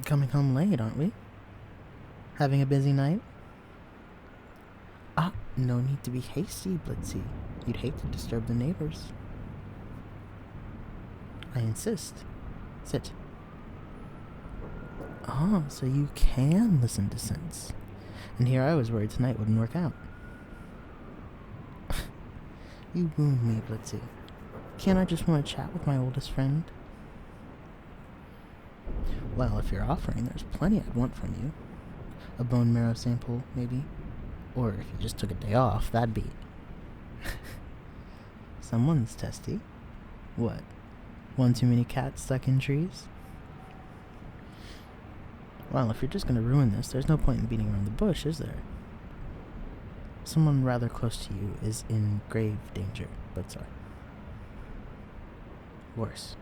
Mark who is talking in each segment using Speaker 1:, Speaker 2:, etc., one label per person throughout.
Speaker 1: Coming home late, aren't we? Having a busy night? Ah, no need to be hasty, Blitzy. You'd hate to disturb the neighbors. I insist. Sit. Ah, so you can listen to sense. And here I was worried tonight wouldn't work out. You wound me, Blitzy. Can't I just want to chat with my oldest friend? Well, if you're offering, there's plenty I'd want from you. A bone marrow sample, maybe? Or if you just took a day off, that'd be... Someone's testy. What? One too many cats stuck in trees? Well, if you're just gonna ruin this, there's no point in beating around the bush, is there? Someone rather close to you is in grave danger, but sorry. Worse.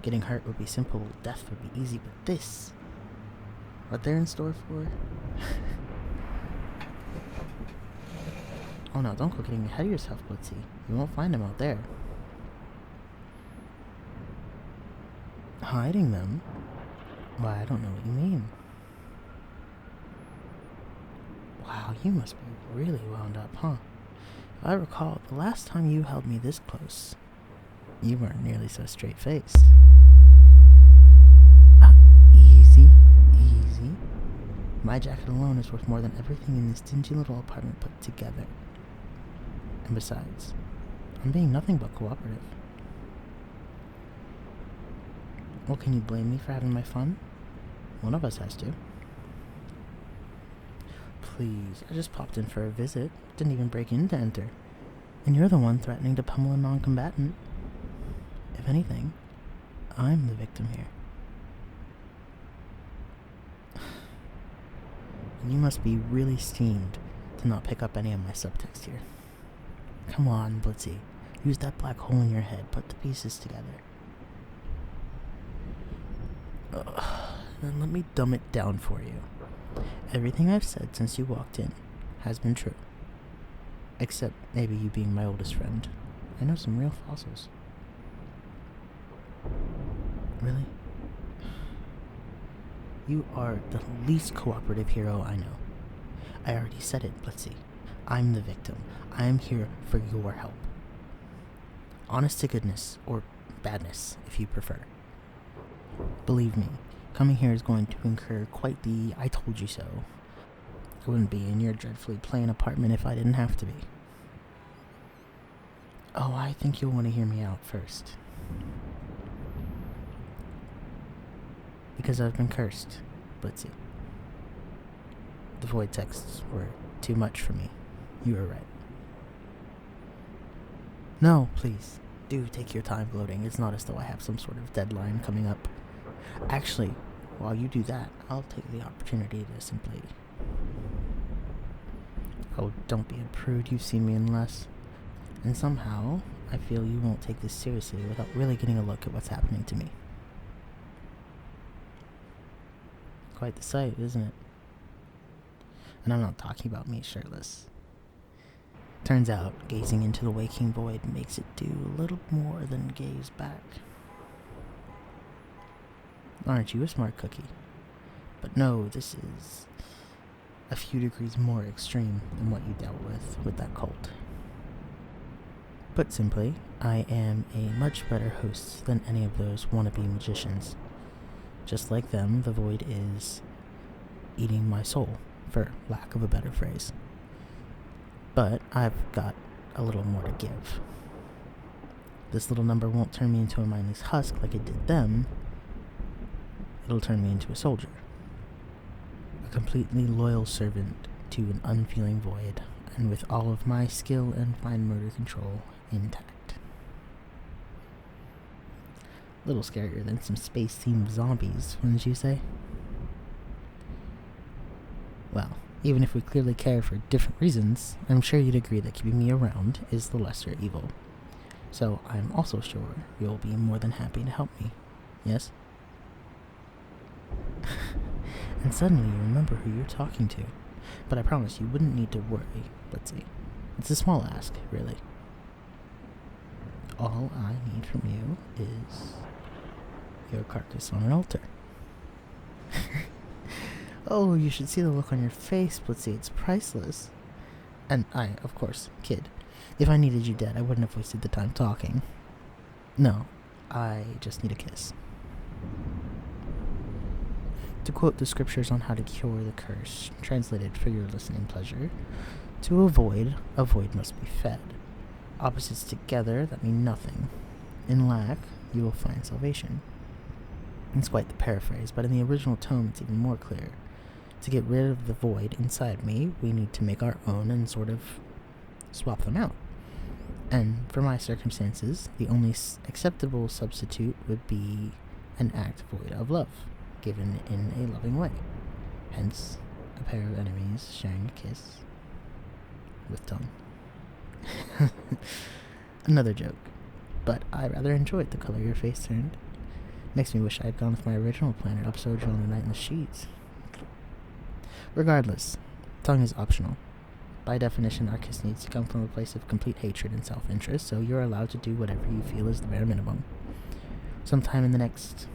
Speaker 1: Getting hurt would be simple, death would be easy, but this... What they're in store for? Oh no, don't go getting ahead of yourself, Blitzy. You won't find them out there. Hiding them? Why, I don't know what you mean. Wow, you must be really wound up, huh? If I recall, the last time you held me this close, you weren't nearly so straight-faced. Easy. My jacket alone is worth more than everything in this dingy little apartment put together. And besides, I'm being nothing but cooperative. Well, can you blame me for having my fun? One of us has to. Please, I just popped in for a visit. Didn't even break in to enter. And you're the one threatening to pummel a non-combatant. If anything, I'm the victim here. And you must be really steamed to not pick up any of my subtext here. Come on, Blitzy. Use that black hole in your head. Put the pieces together. Then let me dumb it down for you. Everything I've said since you walked in has been true. Except maybe you being my oldest friend. I know some real fossils. Really? You are the least cooperative hero I know. I already said it, Blitzy. I'm the victim. I am here for your help. Honest to goodness, or badness, if you prefer. Believe me, coming here is going to incur quite the I told you so. I wouldn't be in your dreadfully plain apartment if I didn't have to be. Oh, I think you'll want to hear me out first. Because I've been cursed, Blitzy. The void texts were too much for me. You were right. No, please. Do take your time gloating. It's not as though I have some sort of deadline coming up. Actually, while you do that, I'll take the opportunity to simply... Oh, don't be a prude. You've seen me in less. And somehow, I feel you won't take this seriously without really getting a look at what's happening to me. Quite the sight, isn't it? And I'm not talking about me shirtless. Turns out, gazing into the waking void makes it do a little more than gaze back. Aren't you a smart cookie? But no, this is a few degrees more extreme than what you dealt with that cult. Put simply, I am a much better host than any of those wannabe magicians. Just like them, the void is eating my soul, for lack of a better phrase. But I've got a little more to give. This little number won't turn me into a mindless husk like it did them. It'll turn me into a soldier. A completely loyal servant to an unfeeling void, and with all of my skill and fine motor control intact. A little scarier than some space-themed zombies, wouldn't you say? Well, even if we clearly care for different reasons, I'm sure you'd agree that keeping me around is the lesser evil. So I'm also sure you'll be more than happy to help me. Yes? And suddenly you remember who you're talking to. But I promise you wouldn't need to worry, Blitzy. It's a small ask, really. All I need from you is your carcass on an altar. Oh, you should see the look on your face, Blitzy. It's priceless. And I, of course, kid. If I needed you dead, I wouldn't have wasted the time talking. No, I just need a kiss. To quote the scriptures on how to cure the curse, translated for your listening pleasure, to avoid, a void must be fed. Opposites together that mean nothing. In lack, you will find salvation. It's quite the paraphrase, but in the original tone it's even more clear. To get rid of the void inside me, we need to make our own and sort of swap them out. And for my circumstances, the only acceptable substitute would be an act void of love, given in a loving way. Hence, a pair of enemies sharing a kiss with tongue. Another joke, but I rather enjoyed the color your face turned. Makes me wish I had gone with my original plan and episode you on the night in the sheets. Regardless, tongue is optional. By definition, our kiss needs to come from a place of complete hatred and self-interest, so you're allowed to do whatever you feel is the bare minimum. Sometime in the next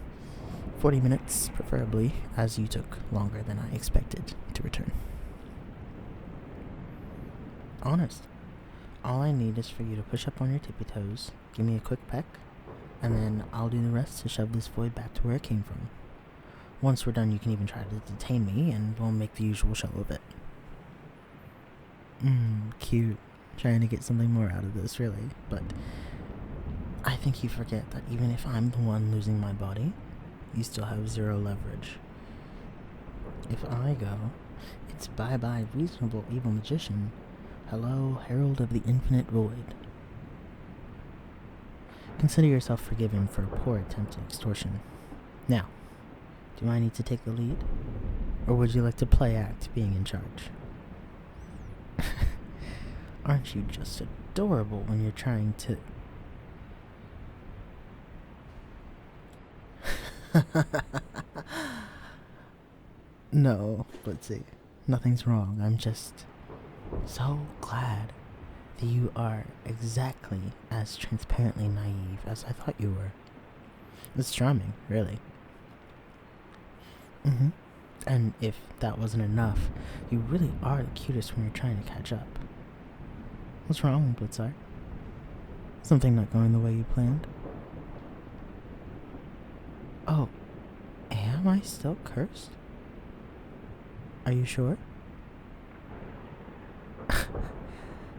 Speaker 1: 40 minutes, preferably, as you took longer than I expected to return. Honest. All I need is for you to push up on your tippy toes, give me a quick peck, and then I'll do the rest to shove this void back to where it came from. Once we're done, you can even try to detain me, and we'll make the usual show of it. Cute. Trying to get something more out of this, really. But I think you forget that even if I'm the one losing my body, you still have zero leverage. If I go, it's bye-bye reasonable evil magician. Hello, herald of the infinite void. Consider yourself forgiven for a poor attempt at extortion. Now, do I need to take the lead? Or would you like to play act being in charge? Aren't you just adorable when you're trying to... No, let's see. Nothing's wrong. I'm just so glad that you are exactly as transparently naive as I thought you were. It's charming, really. And if that wasn't enough, you really are the cutest when you're trying to catch up. What's wrong, Blitzar? Something not going the way you planned? Oh, am I still cursed? Are you sure?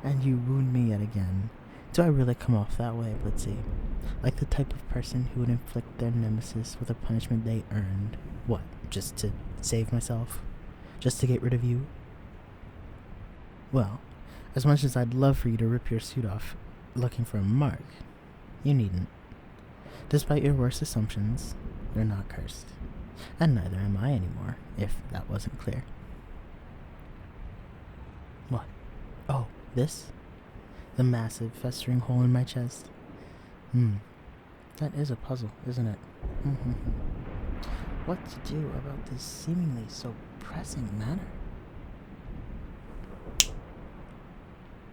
Speaker 1: And you wound me yet again. Do I really come off that way, Blitzy? Like the type of person who would inflict their nemesis with a punishment they earned. What, just to save myself? Just to get rid of you? Well, as much as I'd love for you to rip your suit off looking for a mark, you needn't. Despite your worst assumptions, you're not cursed. And neither am I anymore, if that wasn't clear. What? Oh, this? The massive, festering hole in my chest? That is a puzzle, isn't it? What to do about this seemingly so pressing matter?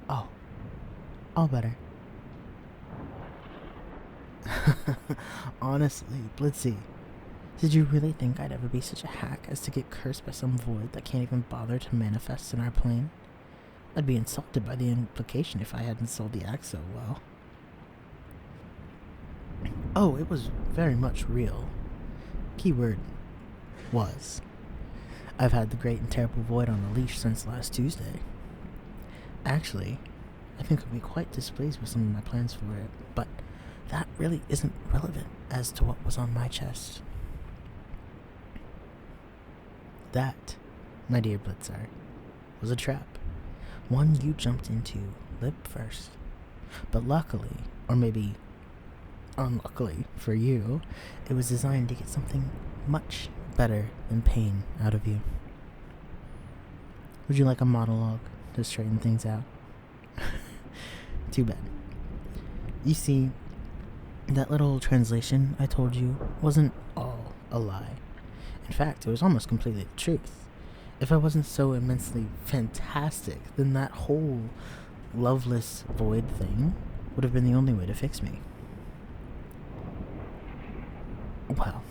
Speaker 1: Oh, all better. Honestly, Blitzy, did you really think I'd ever be such a hack as to get cursed by some void that can't even bother to manifest in our plane? I'd be insulted by the implication if I hadn't sold the axe so well. Oh, it was very much real. Keyword was. I've had the great and terrible void on a leash since last Tuesday. Actually, I think I'd be quite displeased with some of my plans for it, but that really isn't relevant as to what was on my chest. That, my dear Blitzer, was a trap. One you jumped into lip first. But luckily, or maybe unluckily for you, it was designed to get something much better than pain out of you. Would you like a monologue to straighten things out? Too bad. You see, that little translation I told you wasn't all a lie. In fact, it was almost completely the truth. If I wasn't so immensely fantastic, then that whole loveless void thing would have been the only way to fix me. Well,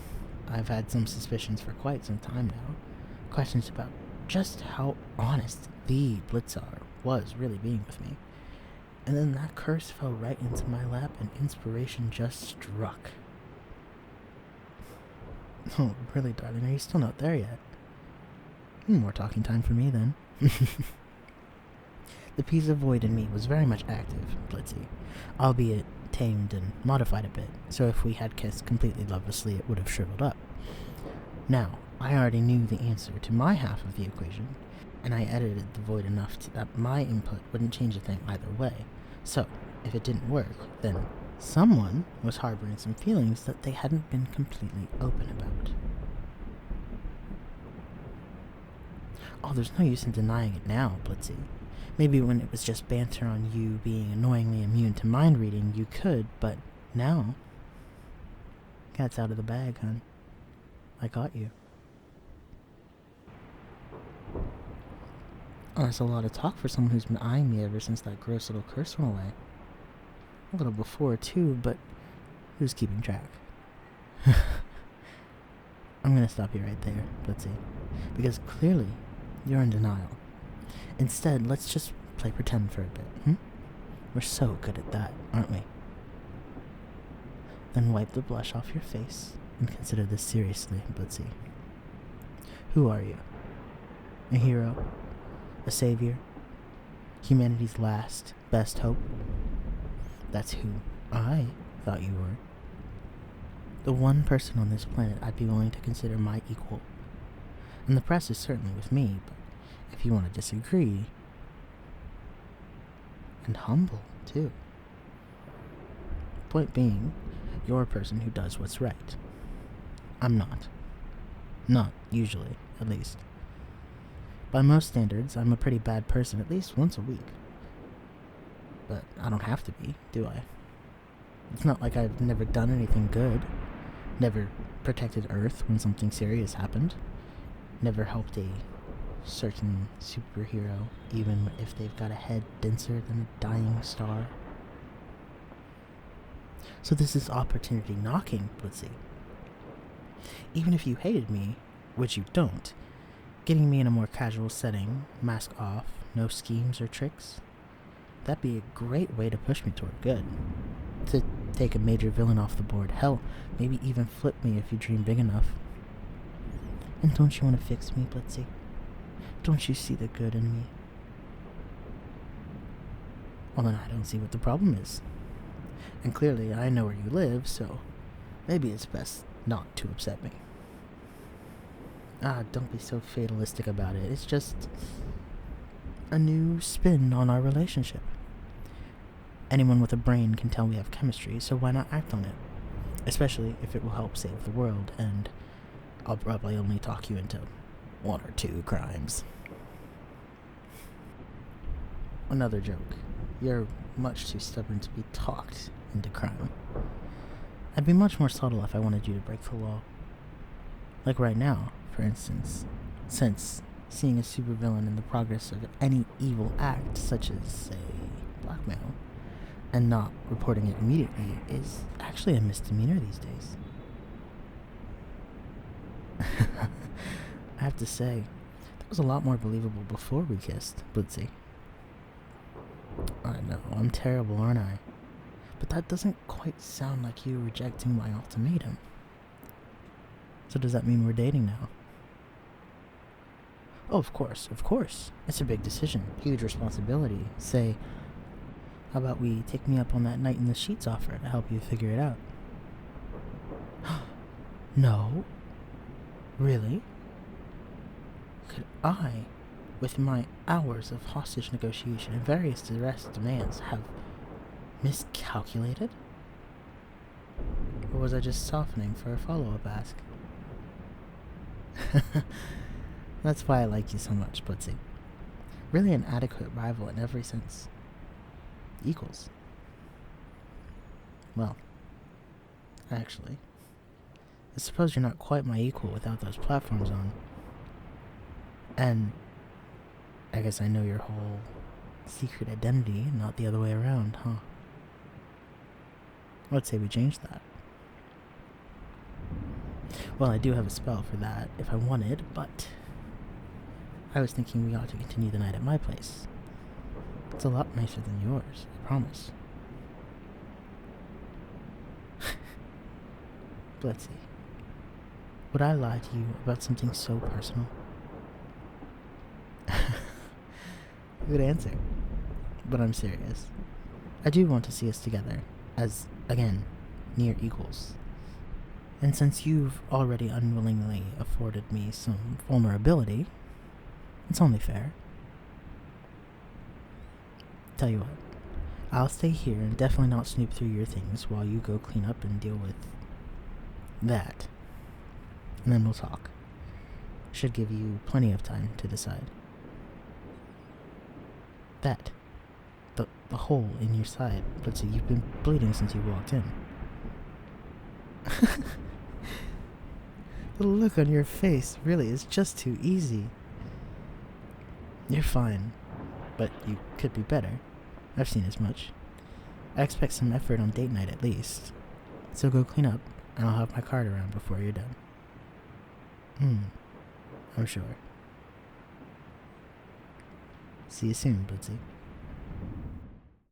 Speaker 1: I've had some suspicions for quite some time now. questions about just how honest the Blitzar was really being with me. And then that curse fell right into my lap and inspiration just struck. Oh, really, darling, are you still not there yet? More talking time for me, then. The piece of void in me was very much active, Blitzy, albeit tamed and modified a bit, so if we had kissed completely lovelessly, it would have shriveled up. Now, I already knew the answer to my half of the equation, and I edited the void enough that my input wouldn't change a thing either way. So, if it didn't work, then someone was harboring some feelings that they hadn't been completely open about. Oh, there's no use in denying it now, Blitzy. Maybe when it was just banter on you being annoyingly immune to mind reading, you could, but now, cat's out of the bag, hon. I got you. Oh, that's a lot of talk for someone who's been eyeing me ever since that gross little curse went away. A little before, too, but who's keeping track? I'm gonna stop you right there, Blitzy, because clearly you're in denial. Instead, let's just play pretend for a bit, We're so good at that, aren't we? Then wipe the blush off your face and consider this seriously, Blitzy. Who are you? A hero? A savior? Humanity's last, best hope? That's who I thought you were. The one person on this planet I'd be willing to consider my equal. And the press is certainly with me, but if you want to disagree... And humble, too. Point being, you're a person who does what's right. I'm not. Not usually, at least. By most standards, I'm a pretty bad person at least once a week. But I don't have to be, do I? It's not like I've never done anything good. Never protected Earth when something serious happened. Never helped a certain superhero, even if they've got a head denser than a dying star. So this is opportunity knocking, Blitzy. Even if you hated me, which you don't, getting me in a more casual setting, mask off, no schemes or tricks, that'd be a great way to push me toward good. To take a major villain off the board, hell, maybe even flip me if you dream big enough. And don't you want to fix me, Blitzy? Don't you see the good in me? Well, then I don't see what the problem is. And clearly I know where you live, so maybe it's best not to upset me. Don't be so fatalistic about it. It's just a new spin on our relationship. Anyone with a brain can tell we have chemistry, so why not act on it? Especially if it will help save the world, and I'll probably only talk you into 1 or 2 crimes. Another joke. You're much too stubborn to be talked into crime. I'd be much more subtle if I wanted you to break the law. Like right now, for instance, since seeing a supervillain in the progress of any evil act, such as, say, blackmail, and not reporting it immediately is actually a misdemeanor these days. I have to say, that was a lot more believable before we kissed, Blitzy. I know, I'm terrible, aren't I? But that doesn't quite sound like you rejecting my ultimatum. So does that mean we're dating now? Oh, of course. It's a big decision, huge responsibility. Say, how about we take me up on that night in the sheets offer to help you figure it out? No? Really? Could I, with my hours of hostage negotiation and various duress demands, have miscalculated? Or was I just softening for a follow-up ask? That's why I like you so much, Blitzy. Really an adequate rival in every sense. Equals. Well, actually, I suppose you're not quite my equal without those platforms on. And I guess I know your whole secret identity, not the other way around, huh? Let's say we change that. Well, I do have a spell for that if I wanted, but I was thinking we ought to continue the night at my place. It's a lot nicer than yours, I promise. Blitzy, would I lie to you about something so personal? Good answer. But I'm serious. I do want to see us together, as, again, near equals. And since you've already unwillingly afforded me some vulnerability, it's only fair. Tell you what, I'll stay here and definitely not snoop through your things while you go clean up and deal with that. And then we'll talk. Should give you plenty of time to decide. That. The hole in your side. Let's see, you've been bleeding since you walked in. The look on your face really is just too easy. You're fine, but you could be better. I've seen as much. I expect some effort on date night at least. So go clean up, and I'll have my card around before you're done. I'm sure. See you soon, Blitzy.